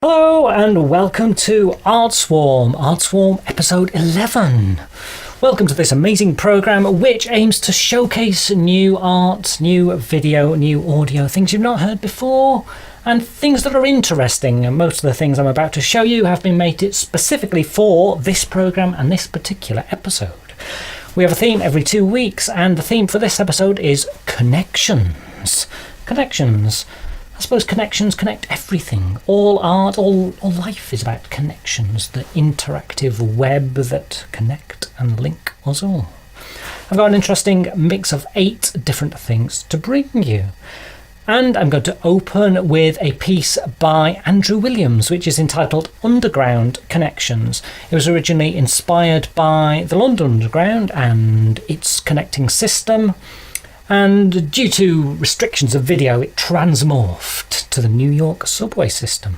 Hello and welcome to ArtSwarm, ArtSwarm episode 11. Welcome to this amazing program which aims to showcase new art, new video, new audio, things you've not heard before, and things that are interesting. And most of the things I'm about to show you have been made specifically for this program and this particular episode. We have a theme every 2 weeks, and the theme for this episode is connections. Connections. I suppose connections connect everything. All art, all life is about connections, the interactive web that connect and link us all. I've got an interesting mix of 8 different things to bring you. And I'm going to open with a piece by Andrew Williams, which is entitled Underground Connections. It was originally inspired by the London Underground and its connecting system. And due to restrictions of video, it transmorphed to the New York subway system.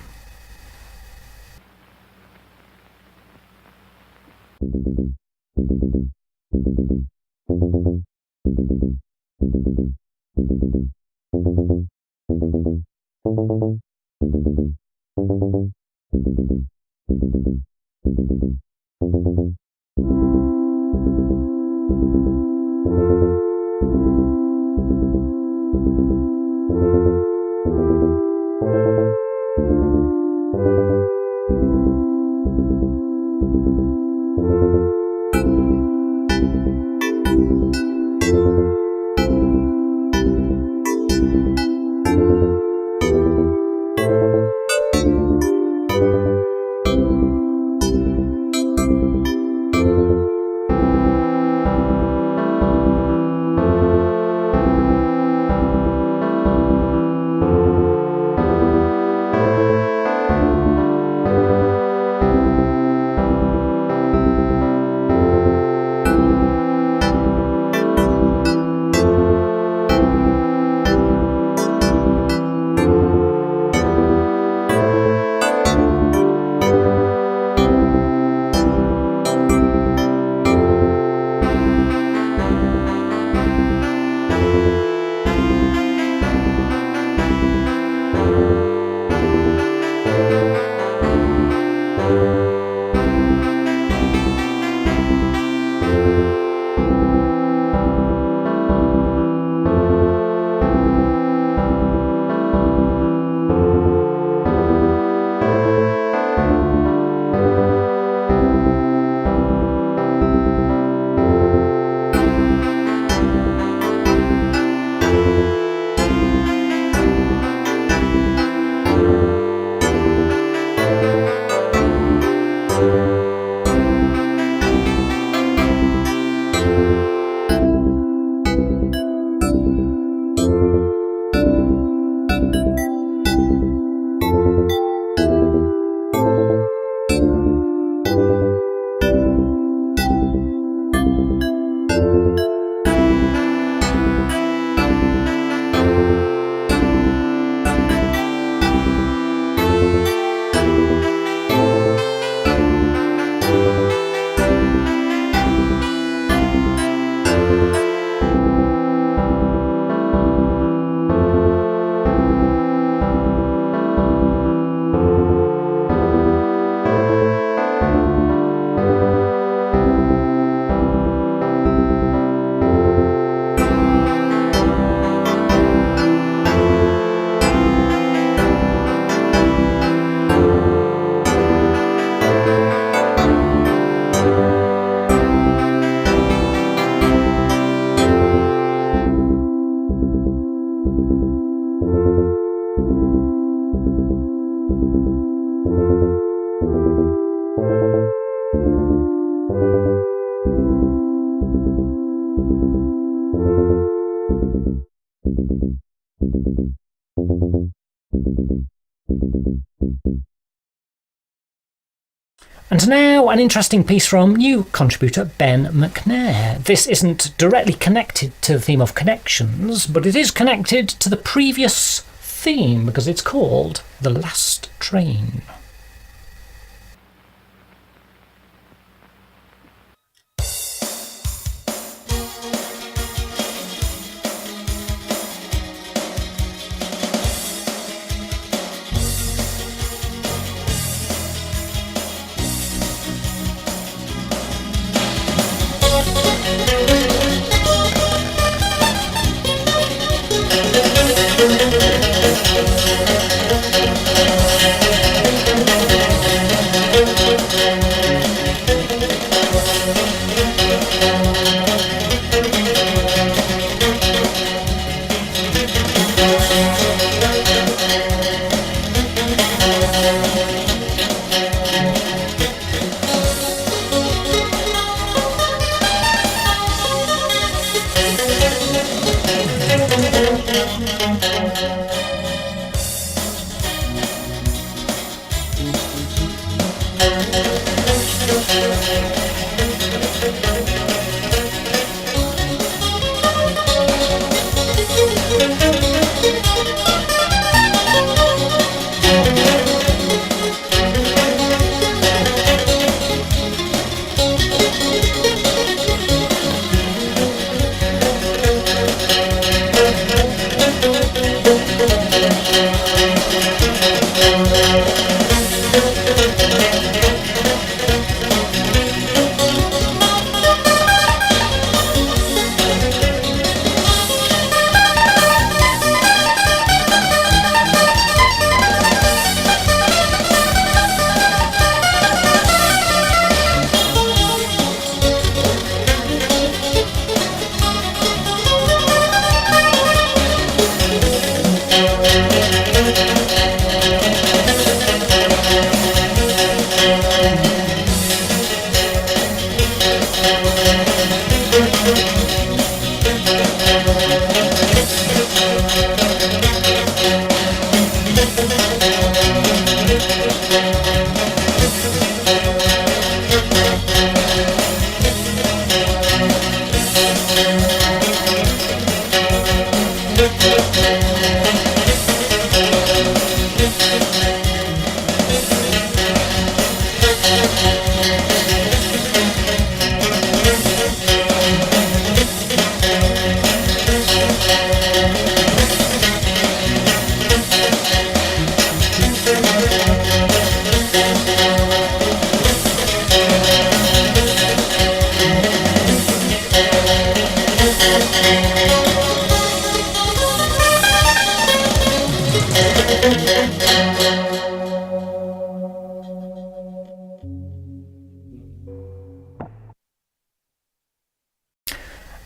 And now an interesting piece from new contributor Ben MacNair. This isn't directly connected to the theme of connections, but it is connected to the previous theme because it's called The Last Train.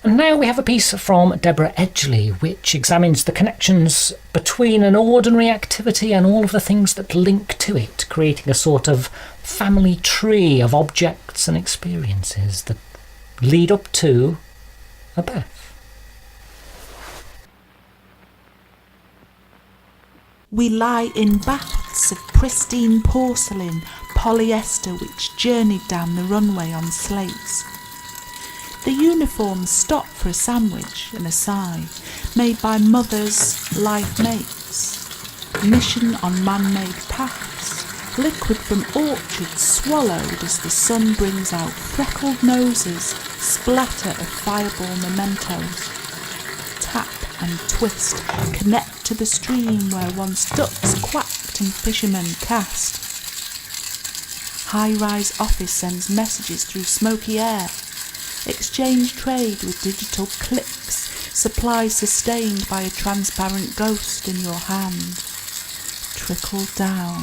And now we have a piece from Deborah Edgeley, which examines the connections between an ordinary activity and all of the things that link to it, creating a sort of family tree of objects and experiences that lead up to a bath. We lie in baths of pristine porcelain, polyester which journeyed down the runway on slates. The uniforms stop for a sandwich and a sigh, made by mothers' life mates. Mission on man-made paths, liquid from orchards swallowed as the sun brings out freckled noses, splatter of fireball mementos. Tap and twist, connect to the stream where once ducks quacked and fishermen cast. High-rise office sends messages through smoky air. Exchange trade with digital clicks, supply sustained by a transparent ghost in your hand. Trickle down.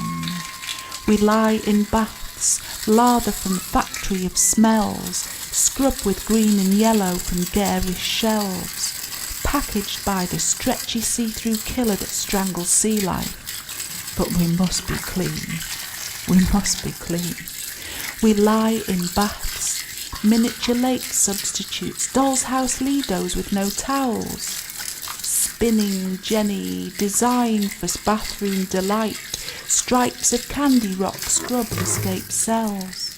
We lie in baths, lather from factory of smells, scrub with green and yellow from garish shelves, packaged by the stretchy see-through killer that strangles sea life. But we must be clean. We must be clean. We lie in baths, miniature lake substitutes, doll's house Lidos with no towels, spinning Jenny, designed for bathroom delight, stripes of candy rock scrub escape cells,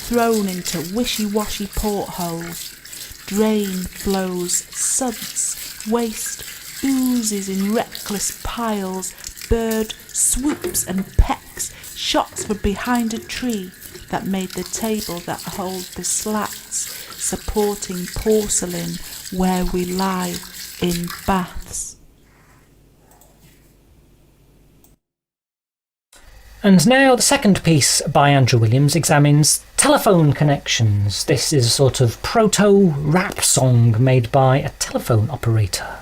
thrown into wishy-washy portholes, drain flows, suds, waste oozes in reckless piles, bird swoops and pecks, shots from behind a tree that made the table that hold the slats, supporting porcelain where we lie in baths. And now the second piece by Andrew Williams examines telephone connections. This is a sort of proto-rap song made by a telephone operator.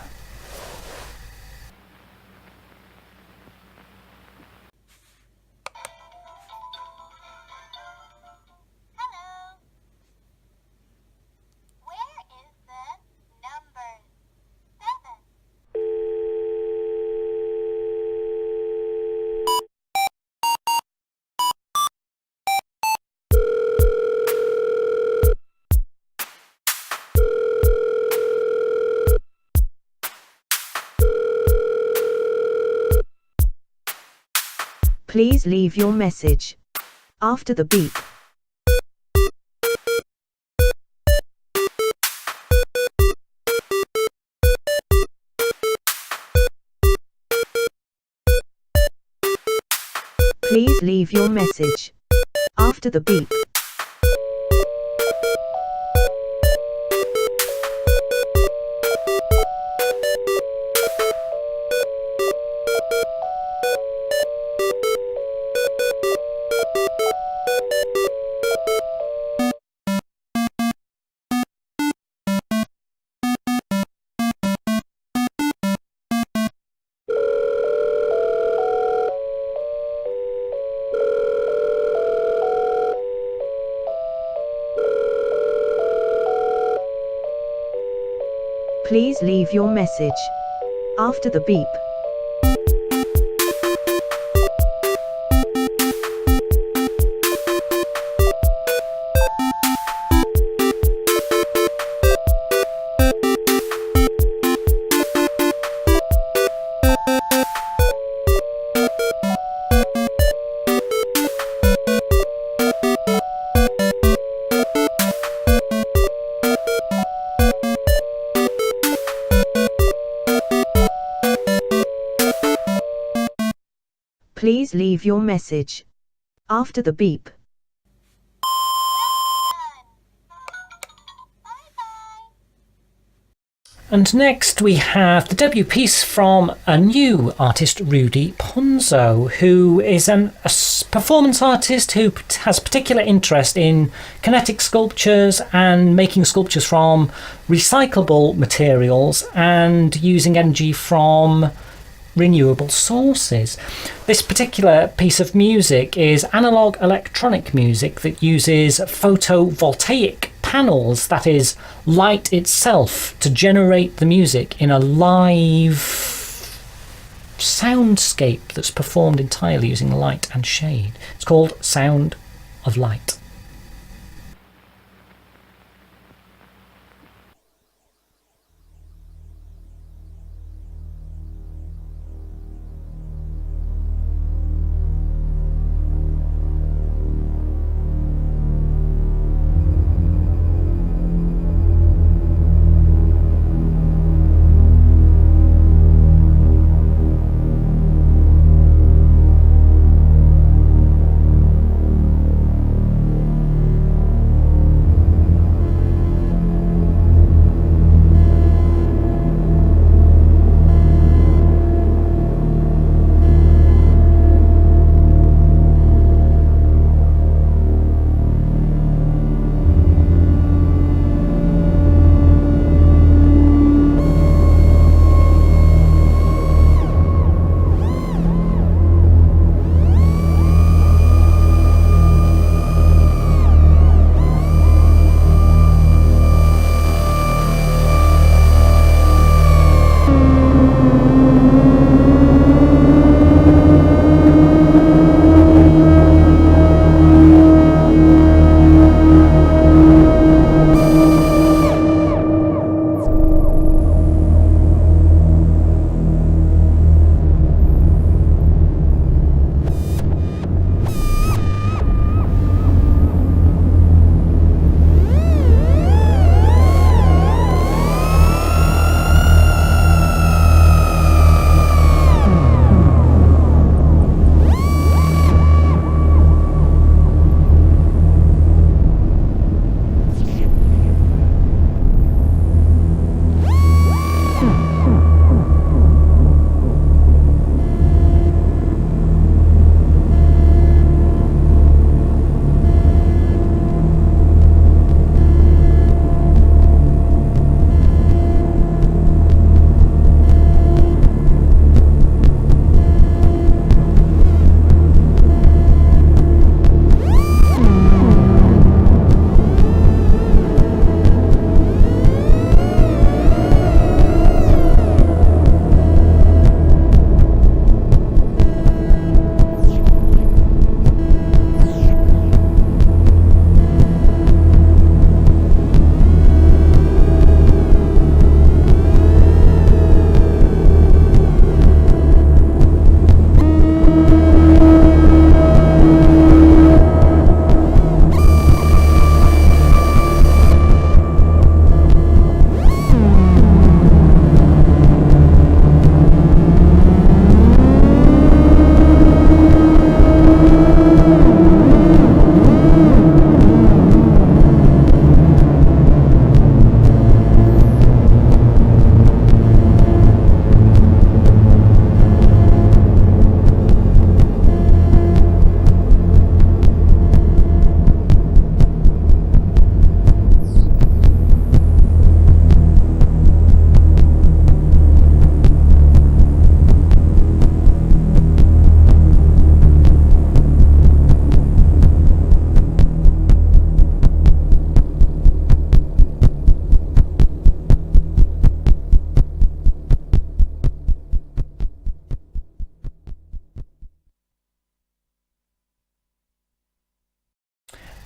Please leave your message after the beep. Please leave your message after the beep. Please leave your message after the beep. Please leave your message after the beep. And next we have the debut piece from a new artist, Rudi Punzo, who is a performance artist who has particular interest in kinetic sculptures and making sculptures from recyclable materials and using energy from renewable sources. This particular piece of music is analog electronic music that uses photovoltaic panels, that is, light itself, to generate the music in a live soundscape that's performed entirely using light and shade. It's called Sound of Light.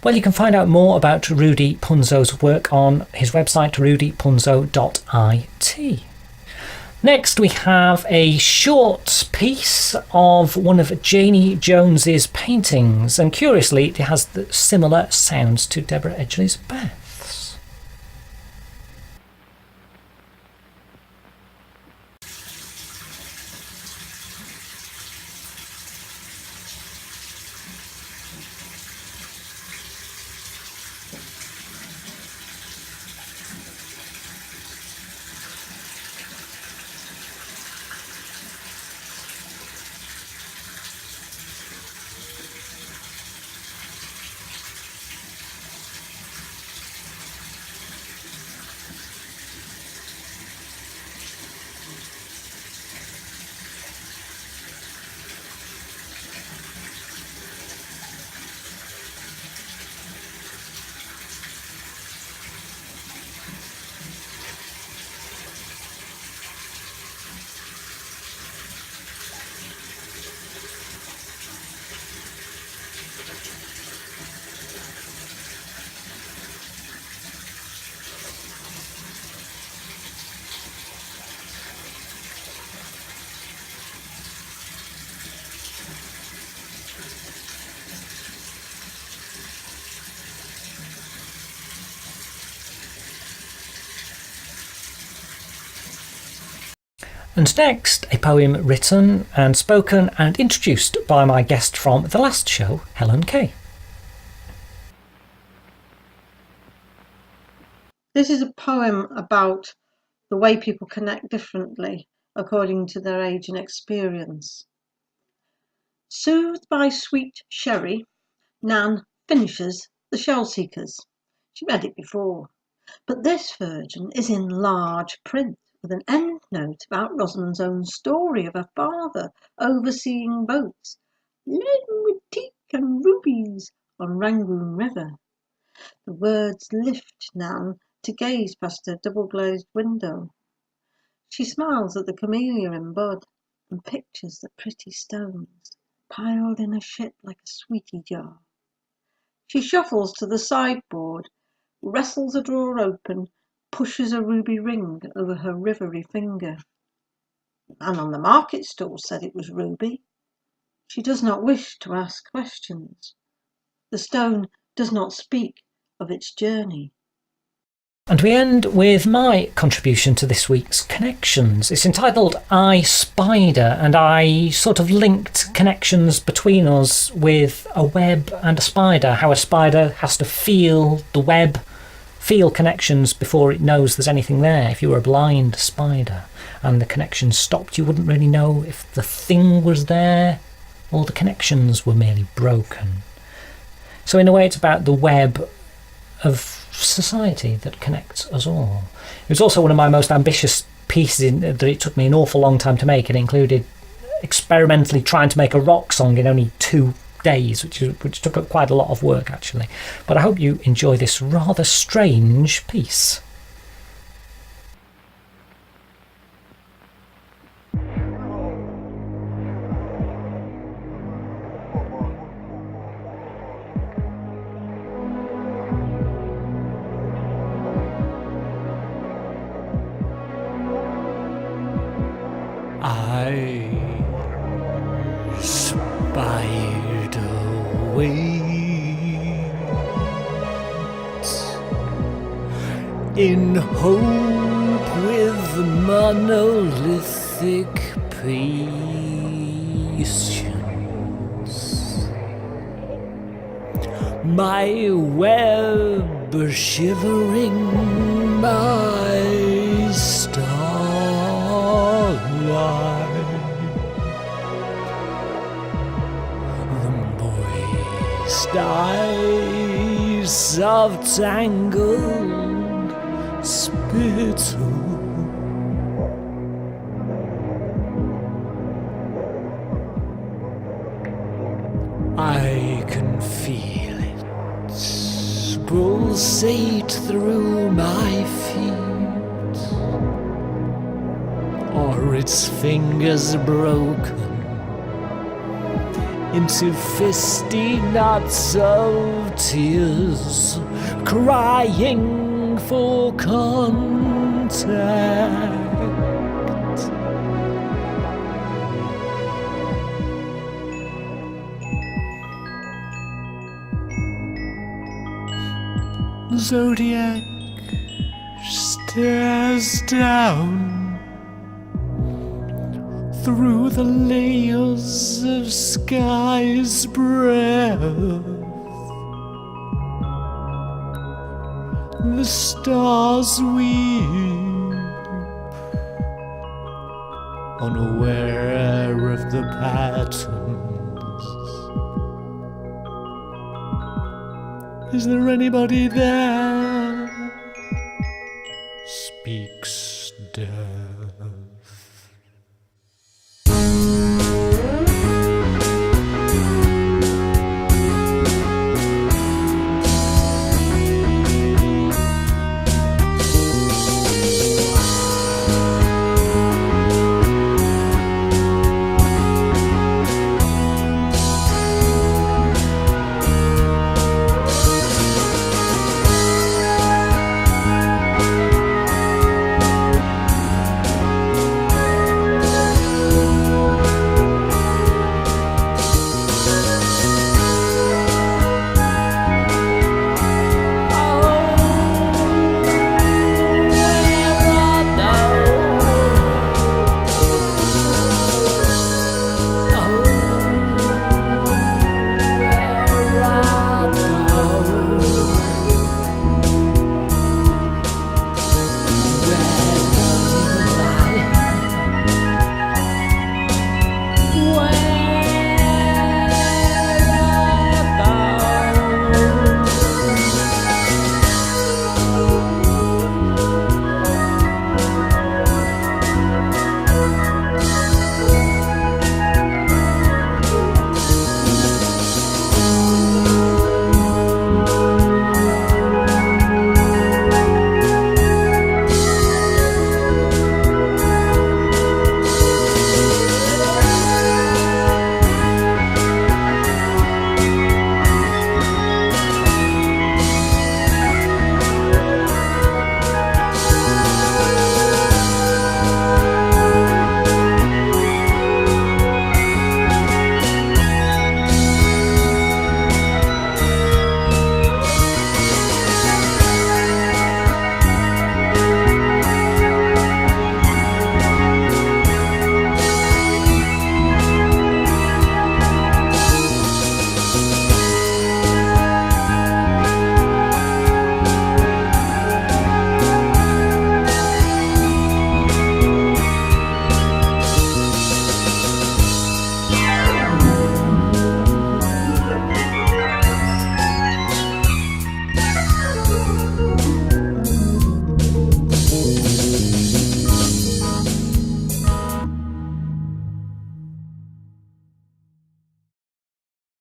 Well, you can find out more about Rudi Punzo's work on his website, rudipunzo.it. Next, we have a short piece of one of Jaynie Jones's paintings, and curiously, it has similar sounds to Deborah Edgeley's Beths. And next, a poem written and spoken and introduced by my guest from the last show, Helen Kay. This is a poem about the way people connect differently according to their age and experience. Soothed by sweet sherry, Nan finishes The Shell Seekers. She read it before, but this version is in large print with an endnote about Rosamond's own story of her father overseeing boats laden with teak and rubies on Rangoon River. The words lift Nan to gaze past her double-glazed window. She smiles at the camellia in bud and pictures the pretty stones piled in a ship like a sweetie jar. She shuffles to the sideboard, wrestles a drawer open, pushes a ruby ring over her rivery finger. The man on the market stall said it was ruby. She does not wish to ask questions. The stone does not speak of its journey. And we end with my contribution to this week's Connections. It's entitled I Spider, and I sort of linked connections between us with a web and a spider, how a spider has to feel the web, feel connections before it knows there's anything there. If you were a blind spider and the connection stopped, you wouldn't really know if the thing was there or the connections were merely broken. So in a way, it's about the web of society that connects us all. It was also one of my most ambitious pieces that it took me an awful long time to make. It included experimentally trying to make a rock song in only 2 days, which took up quite a lot of work actually. But I hope you enjoy this rather strange piece. I spider wait in hope with monolithic patience. My web shivering, my starlight. The moist eyes of tangled spittle. I can feel it pulsate through my feet, or its fingers broken into fisty knots of tears, crying for contact. Zodiac stares down through the layers of sky's breath. The stars weep, unaware of the patterns. Is there anybody there? Speaks death.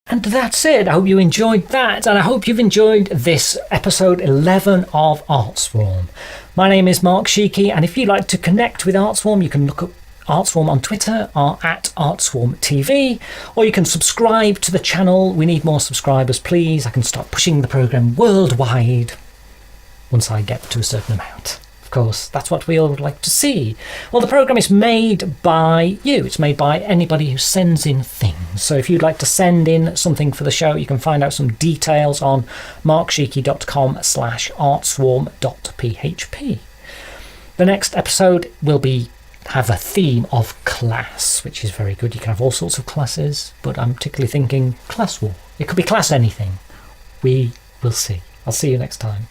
And that's it. I hope you enjoyed that, and I hope you've enjoyed this episode 11 of ArtSwarm. My name is Mark Sheeky, and if you'd like to connect with ArtSwarm, you can look up ArtSwarm on Twitter or at ArtSwarm TV, or you can subscribe to the channel. We need more subscribers, please. I can start pushing the programme worldwide once I get to a certain amount. Of course, that's what we all would like to see. Well, the programme is made by you. It's made by anybody who sends in things. So if you'd like to send in something for the show, you can find out some details on marksheeky.com/artswarm.php. The next episode will have a theme of class, which is very good. You can have all sorts of classes, but I'm particularly thinking class war. It could be class anything. We will see. I'll see you next time.